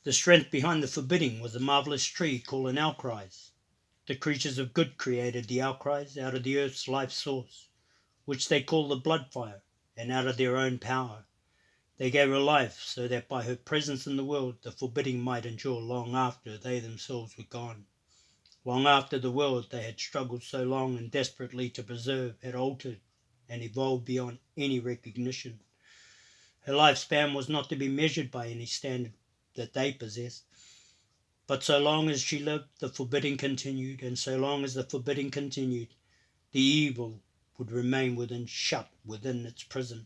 The strength behind the forbidding was a marvelous tree called an outcries. The creatures of good created the outcries out of the earth's life source, which they call the blood fire, and out of their own power. They gave her life so that by her presence in the world the forbidding might endure long after they themselves were gone. Long after the world they had struggled so long and desperately to preserve had altered and evolved beyond any recognition. Her lifespan was not to be measured by any standard that they possessed. But so long as she lived, the forbidding continued, and so long as the forbidding continued, the evil would remain shut within its prison.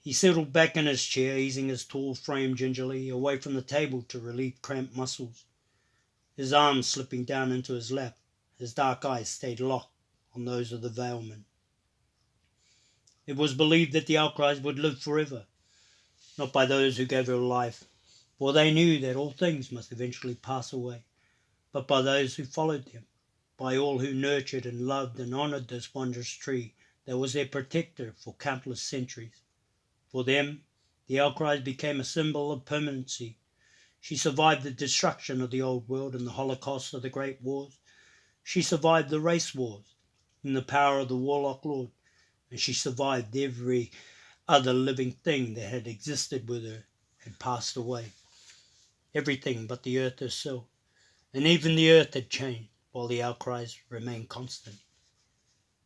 He settled back in his chair, easing his tall frame gingerly away from the table to relieve cramped muscles. His arms slipping down into his lap, his dark eyes stayed locked on those of the veilman. It was believed that the outcries would live forever, not by those who gave her life, for they knew that all things must eventually pass away, but by those who followed them, by all who nurtured and loved and honoured this wondrous tree that was their protector for countless centuries. For them, the outcries became a symbol of permanency. She survived the destruction of the old world and the holocaust of the great wars. She survived the race wars and the power of the warlock lord, and she survived every other living thing that had existed with her had passed away. Everything but the earth herself, and even the earth had changed, while the outcries remained constant.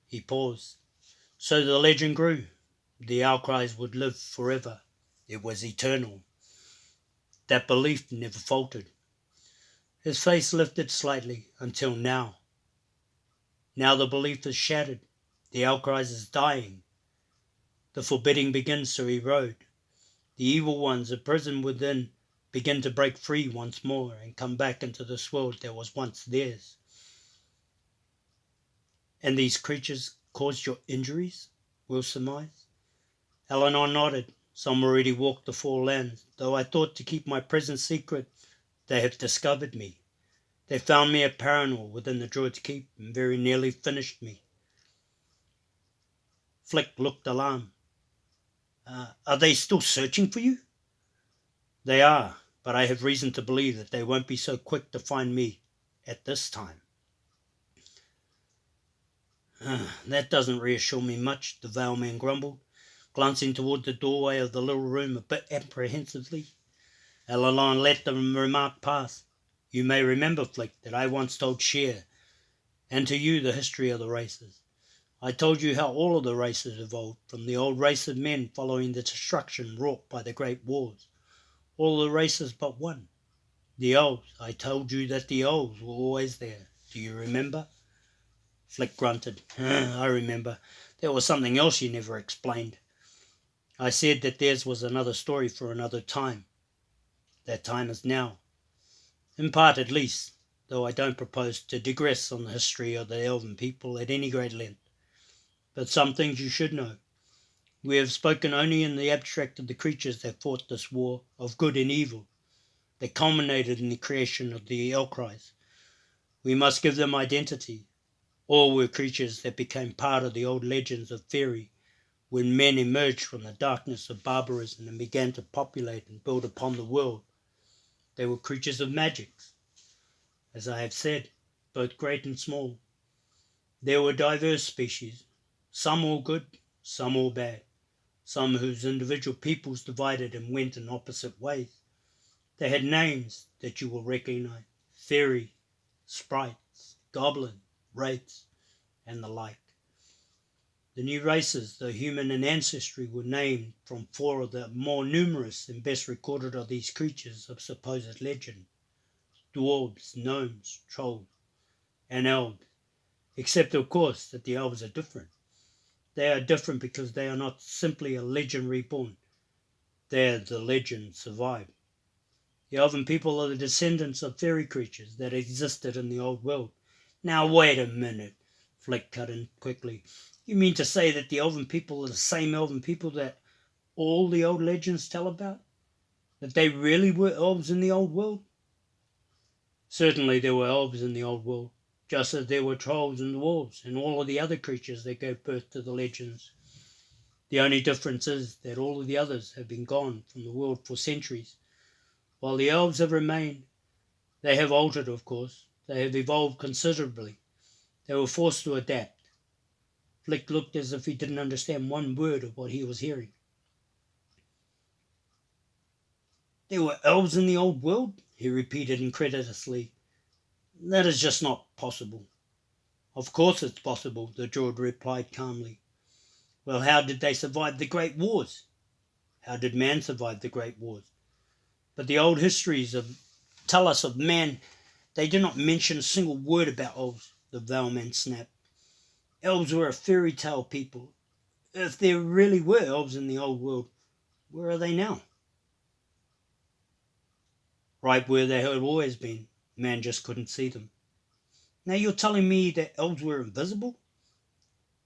He paused. So the legend grew. The outcries would live forever. It was eternal. That belief never faltered. His face lifted slightly until now. Now the belief is shattered. The outcries is dying. The forbidding begins to erode. The evil ones imprisoned within begin to break free once more and come back into this world that was once theirs. And these creatures caused your injuries? Will surmised. Eleanor nodded. Some already walked the four lands. Though I thought to keep my presence secret, they have discovered me. They found me at Paranor within the Druid's Keep and very nearly finished me. Flick looked alarmed. Are they still searching for you? They are, but I have reason to believe that they won't be so quick to find me at this time. That doesn't reassure me much, the veilman grumbled, glancing toward the doorway of the little room a bit apprehensively. Eleanor let the remark pass. You may remember, Flick, that I once told Sheer and to you the history of the races. I told you how all of the races evolved, from the old race of men following the destruction wrought by the great wars. All the races but one. The elves. I told you that the elves were always there. Do you remember? Flick grunted. I remember. There was something else you never explained. I said that theirs was another story for another time. That time is now. In part at least, though I don't propose to digress on the history of the elven people at any great length. But some things you should know. We have spoken only in the abstract of the creatures that fought this war of good and evil, that culminated in the creation of the outcries. We must give them identity. All were creatures that became part of the old legends of fairy, when men emerged from the darkness of barbarism and began to populate and build upon the world. They were creatures of magics, as I have said, both great and small. There were diverse species, some all good, some all bad, some whose individual peoples divided and went in opposite ways. They had names that you will recognize: fairy, sprites, goblin, wraiths, and the like. The new races, though human in ancestry, were named from four of the more numerous and best recorded of these creatures of supposed legend: dwarves, gnomes, trolls, and elves, except of course that the elves are different. They are different because they are not simply a legend reborn. They are the legend survived. The elven people are the descendants of fairy creatures that existed in the old world. Now wait a minute, Flick cut in quickly. You mean to say that the elven people are the same elven people that all the old legends tell about? That they really were elves in the old world? Certainly there were elves in the old world, just as there were trolls and dwarves and all of the other creatures that gave birth to the legends. The only difference is that all of the others have been gone from the world for centuries. While the elves have remained, they have altered, of course. They have evolved considerably. They were forced to adapt. Flick looked as if he didn't understand one word of what he was hearing. There were elves in the old world? He repeated incredulously. That is just not possible. Of course it's possible, the druid replied calmly. Well, how did they survive the great wars? How did man survive the great wars? But the old histories tell us of man. They do not mention a single word about elves, the Valman snapped. Elves were a fairy tale people. If there really were elves in the old world, where are they now? Right where they had always been. Man just couldn't see them. Now you're telling me that elves were invisible?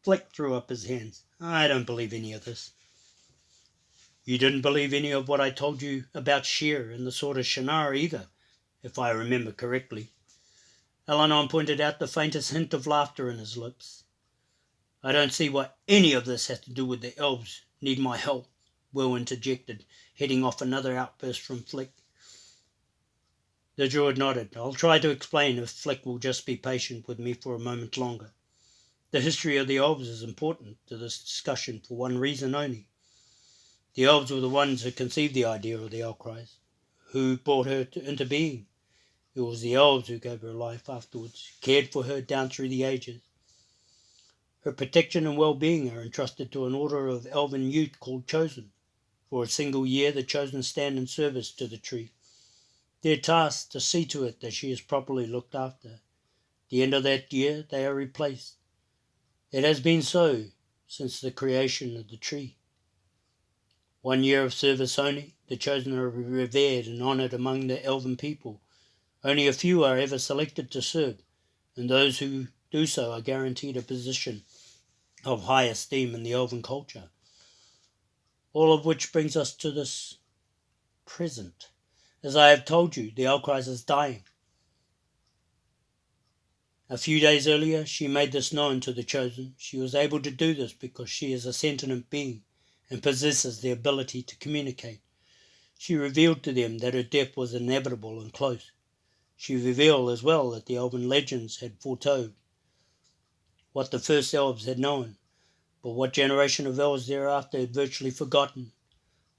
Flick threw up his hands. I don't believe any of this. You didn't believe any of what I told you about Sheer and the sword of Shannara either, if I remember correctly. Elanon pointed out the faintest hint of laughter in his lips. I don't see what any of this has to do with the elves. Need my help, Will interjected, heading off another outburst from Flick. The druid nodded. I'll try to explain if Flick will just be patient with me for a moment longer. The history of the elves is important to this discussion for one reason only. The elves were the ones who conceived the idea of the Elcries, who brought her into being. It was the elves who gave her life afterwards, cared for her down through the ages. Her protection and well-being are entrusted to an order of elven youth called Chosen. For a single year the Chosen stand in service to the tree. Their task to see to it that she is properly looked after. At the end of that year they are replaced. It has been so since the creation of the tree. 1 year of service only, the Chosen are revered and honoured among the elven people. Only a few are ever selected to serve, and those who do so are guaranteed a position of high esteem in the elven culture. All of which brings us to this present. As I have told you, the Elcries is dying. A few days earlier, she made this known to the Chosen. She was able to do this because she is a sentient being and possesses the ability to communicate. She revealed to them that her death was inevitable and close. She revealed as well that the elven legends had foretold what the first elves had known, but what generation of elves thereafter had virtually forgotten,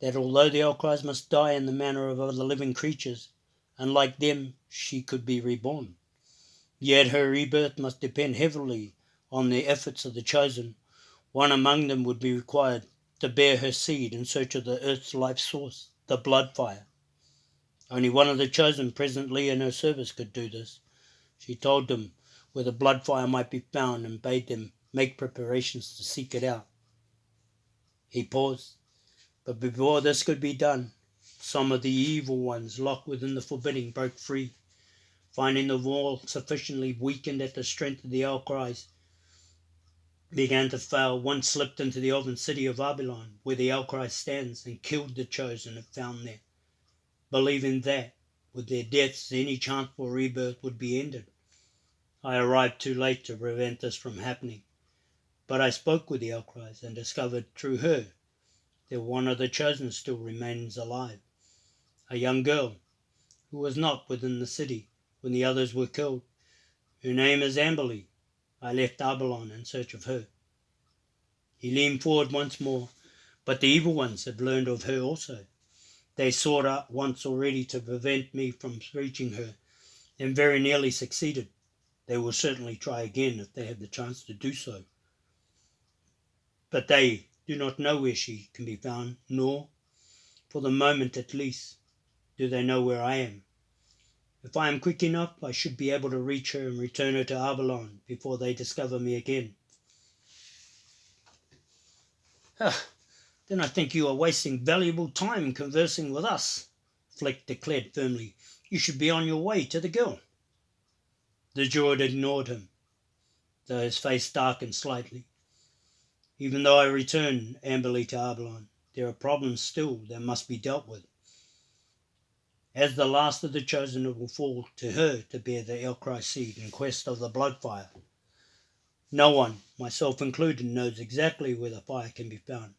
that although the Elcries must die in the manner of other living creatures, unlike them she could be reborn. Yet her rebirth must depend heavily on the efforts of the Chosen. One among them would be required to bear her seed in search of the earth's life source, the blood fire. Only one of the Chosen presently in her service could do this. She told them where the blood fire might be found and bade them make preparations to seek it out. He paused, but before this could be done, some of the evil ones locked within the forbidding broke free. Finding the wall sufficiently weakened that the strength of the Elcries began to fail, one slipped into the elven city of Abilon, where the Elcry stands, and killed the Chosen if found there, believing that, with their deaths, any chance for rebirth would be ended. I arrived too late to prevent this from happening, but I spoke with the Elcries and discovered through her that one of the Chosen still remains alive, a young girl who was not within the city when the others were killed. Her name is Amberley. I left Abilon in search of her. He leaned forward once more, but the evil ones have learned of her also. They sought out once already to prevent me from reaching her, and very nearly succeeded. They will certainly try again if they have the chance to do so. But they do not know where she can be found, nor, for the moment at least, do they know where I am. If I am quick enough, I should be able to reach her and return her to Avalon before they discover me again. Then I think you are wasting valuable time conversing with us, Flick declared firmly. You should be on your way to the girl. The druid ignored him, though his face darkened slightly. Even though I return Amberley to Avalon, there are problems still that must be dealt with. As the last of the Chosen, it will fall to her to bear the Elcry seed in quest of the blood fire. No one, myself included, knows exactly where the fire can be found.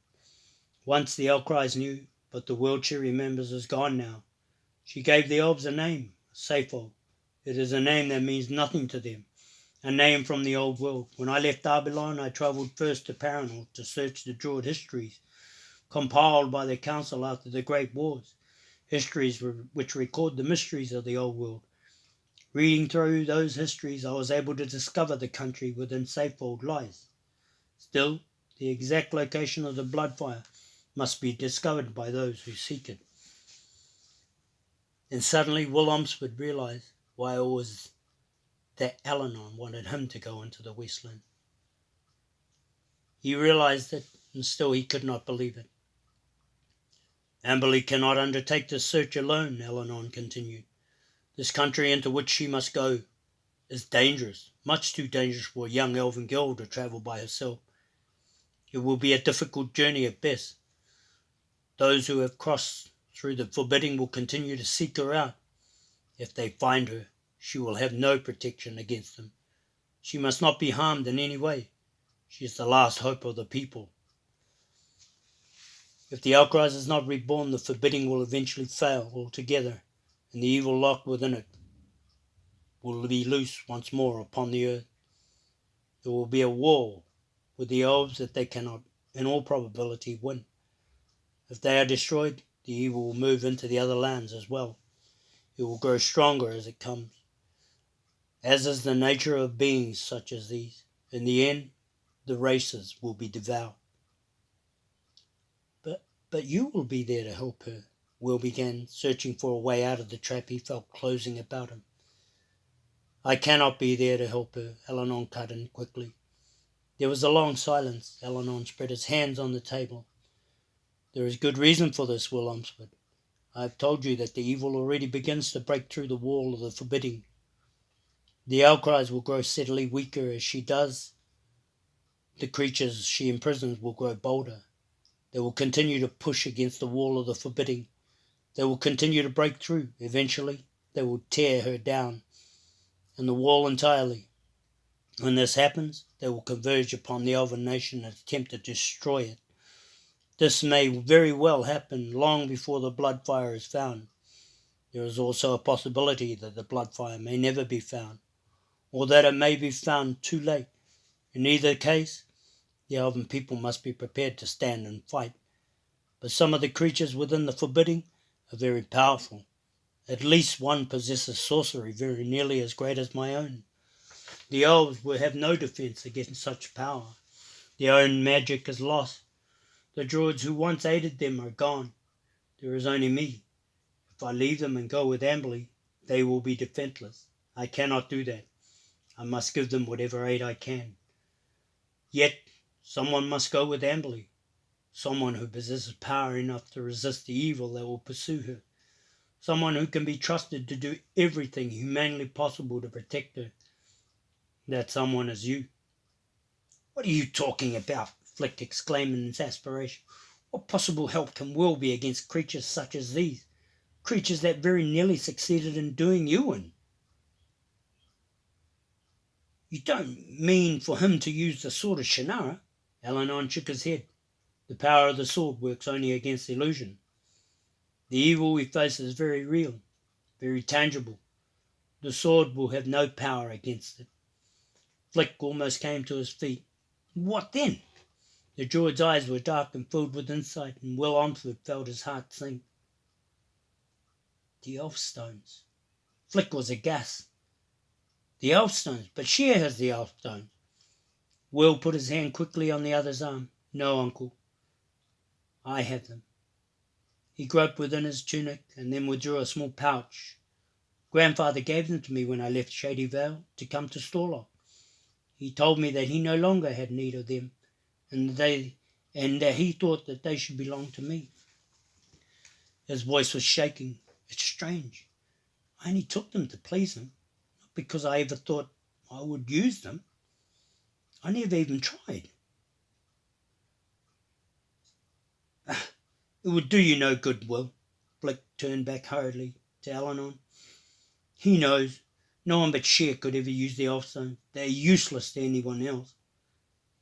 Once the Elcries knew, but the world she remembers is gone now. She gave the elves a name, Safo. It is a name that means nothing to them, a name from the old world. When I left Arbilon, I travelled first to Paranor to search the Druid histories, compiled by the Council after the Great Wars, histories which record the mysteries of the old world. Reading through those histories, I was able to discover the country within Safefold lies. Still, the exact location of the Bloodfire must be discovered by those who seek it. And suddenly Will Omsford realised why it was that Eleanor wanted him to go into the Westland. He realised it, and still he could not believe it. Amberley cannot undertake this search alone, Eleanor continued. This country into which she must go is dangerous, much too dangerous for a young elven girl to travel by herself. It will be a difficult journey at best. Those who have crossed through the forbidding will continue to seek her out. If they find her, she will have no protection against them. She must not be harmed in any way. She is the last hope of the people. If the outcries is not reborn, the forbidding will eventually fail altogether, and the evil locked within it will be loose once more upon the earth. There will be a war with the elves that they cannot, in all probability, win. If they are destroyed, the evil will move into the other lands as well. It will grow stronger as it comes, as is the nature of beings such as these. In the end, the races will be devoured. But you will be there to help her. Will began, searching for a way out of the trap he felt closing about him. I cannot be there to help her, Eleanor cut in quickly. There was a long silence. Eleanor spread his hands on the table. There is good reason for this, Will Omsford. I have told you that the evil already begins to break through the wall of the forbidding. The outcries will grow steadily weaker as she does. The creatures she imprisons will grow bolder. They will continue to push against the wall of the forbidding. They will continue to break through. Eventually, they will tear her down, and the wall entirely. When this happens, they will converge upon the elven nation and attempt to destroy it. This may very well happen long before the Bloodfire is found. There is also a possibility that the Bloodfire may never be found, or that it may be found too late. In either case, the elven people must be prepared to stand and fight. But some of the creatures within the forbidding are very powerful. At least one possesses sorcery very nearly as great as my own. The elves will have no defense against such power. Their own magic is lost. The druids who once aided them are gone. There is only me. If I leave them and go with Amberley, they will be defenseless. I cannot do that. I must give them whatever aid I can. Yet, someone must go with Amberley. Someone who possesses power enough to resist the evil that will pursue her. Someone who can be trusted to do everything humanly possible to protect her. That someone is you. What are you talking about? Flick exclaimed in exasperation. What possible help can Will be against creatures such as these? Creatures that very nearly succeeded in doing you in. You don't mean for him to use the sword of Shannara? Eleanor shook his head. The power of the sword works only against illusion. The evil we face is very real, very tangible. The sword will have no power against it. Flick almost came to his feet. What then? The druid's eyes were dark and filled with insight, and Will Omsford felt his heart sink. The Elfstones. Flick was aghast. The Elfstones, but she has the Elfstones. Will put his hand quickly on the other's arm. No, uncle. I have them. He groped within his tunic and then withdrew a small pouch. Grandfather gave them to me when I left Shady Vale to come to Storlock. He told me that he no longer had need of them, and that he thought that they should belong to me. His voice was shaking. It's strange. I only took them to please him, not because I ever thought I would use them. I never even tried. It would do you no good, Will. Flick turned back hurriedly to Eleanor. He knows. No one but Cher could ever use the Elfstones. They are useless to anyone else.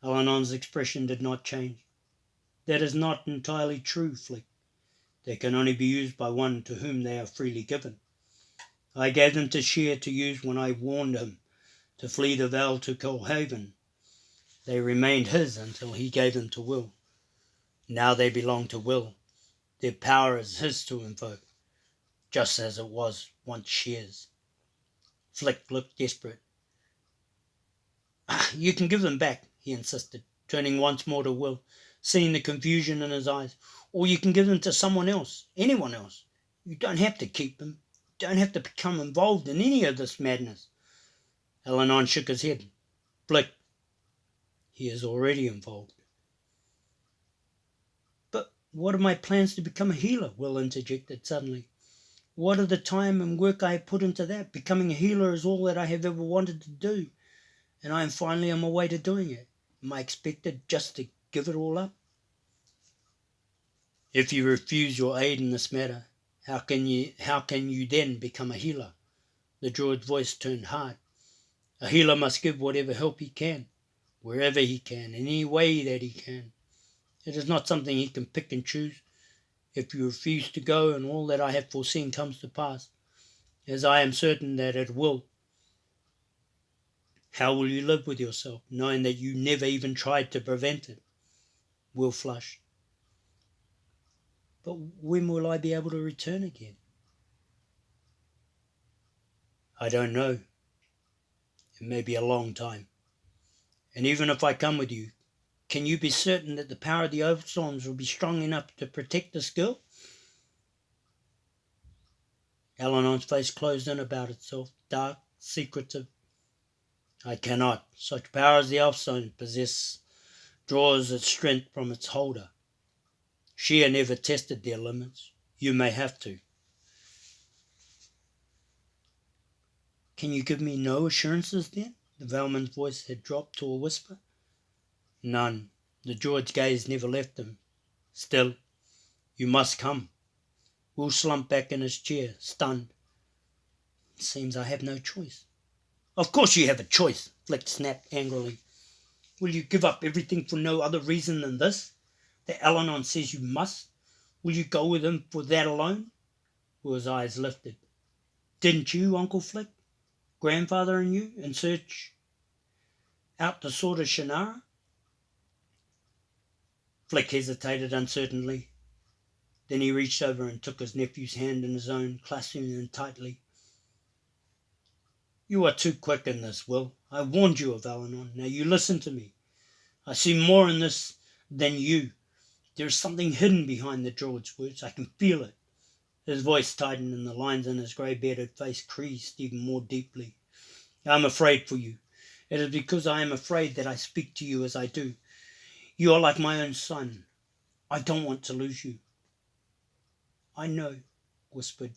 Eleanor's expression did not change. That is not entirely true, Flick. They can only be used by one to whom they are freely given. I gave them to Shear to use when I warned him to flee the Vale to Colhaven. They remained his until he gave them to Will. Now they belong to Will. Their power is his to invoke, just as it was once Shear's. Flick looked desperate. You can give them back, he insisted, turning once more to Will, seeing the confusion in his eyes. Or you can give them to someone else, anyone else. You don't have to keep them. You don't have to become involved in any of this madness. Elanon shook his head. Flick, he is already involved. But what are my plans to become a healer? Will interjected suddenly. What of the time and work I have put into that? Becoming a healer is all that I have ever wanted to do, and I am finally on my way to doing it. Am I expected just to give it all up? If you refuse your aid in this matter, how can you then become a healer? The druid's voice turned hard. A healer must give whatever help he can, wherever he can, in any way that he can. It is not something he can pick and choose. If you refuse to go and all that I have foreseen comes to pass, as I am certain that it will, how will you live with yourself, knowing that you never even tried to prevent it? Will flushed. But when will I be able to return again? I don't know. It may be a long time. And even if I come with you, can you be certain that the power of the Elfstones will be strong enough to protect this girl? Elanon's face closed in about itself, dark, secretive. I cannot. Such power as the Elfstones possess draws its strength from its holder. Shea never tested their limits. You may have to. Can you give me no assurances then? The Valman's voice had dropped to a whisper. None. The druid's gaze never left him. Still, you must come. Will slumped back in his chair, stunned. It seems I have no choice. Of course you have a choice, Flick snapped angrily. Will you give up everything for no other reason than this? That Elanon says you must? Will you go with him for that alone? Will's eyes lifted. Didn't you, Uncle Flick, grandfather and you, in search out the sword of Shannara? Flick hesitated uncertainly. Then he reached over and took his nephew's hand in his own, clasping it tightly. You are too quick in this, Will. I warned you of Elanon. Now you listen to me. I see more in this than you. There is something hidden behind the druid's words. I can feel it. His voice tightened and the lines in his grey-bearded face creased even more deeply. I am afraid for you. It is because I am afraid that I speak to you as I do. You are like my own son. I don't want to lose you. I know, whispered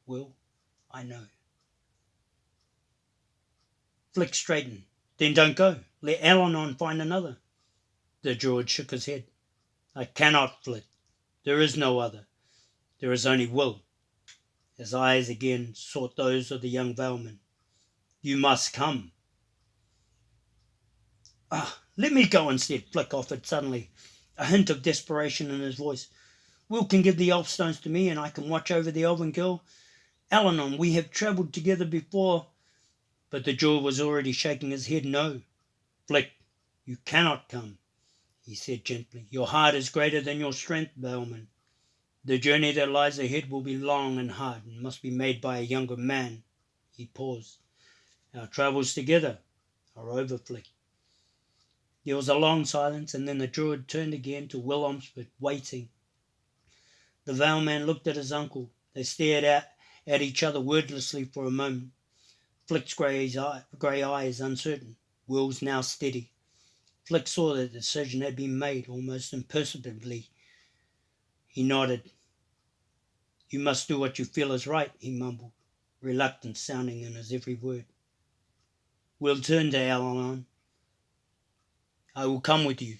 Will. I know. Flick straightened. Then don't go. Let Elanon find another. The druid shook his head. I cannot, Flick. There is no other. There is only Will. His eyes again sought those of the young Valman. You must come. Let me go instead, Flick offered suddenly, a hint of desperation in his voice. Will can give the Elfstones to me, and I can watch over the elven girl. Elanon, we have travelled together before. But the druid was already shaking his head. No, Flick, you cannot come, he said gently. Your heart is greater than your strength, Valman. The journey that lies ahead will be long and hard, and must be made by a younger man. He paused. Our travels together are over, Flick. There was a long silence, and then the druid turned again to Will Omsford, waiting. The Valeman looked at his uncle. They stared at each other wordlessly for a moment. Flick's grey eyes uncertain. Will's now steady. Flick saw that the decision had been made almost imperceptibly. He nodded. You must do what you feel is right, he mumbled, reluctance sounding in his every word. Will turned to Elanon. I will come with you.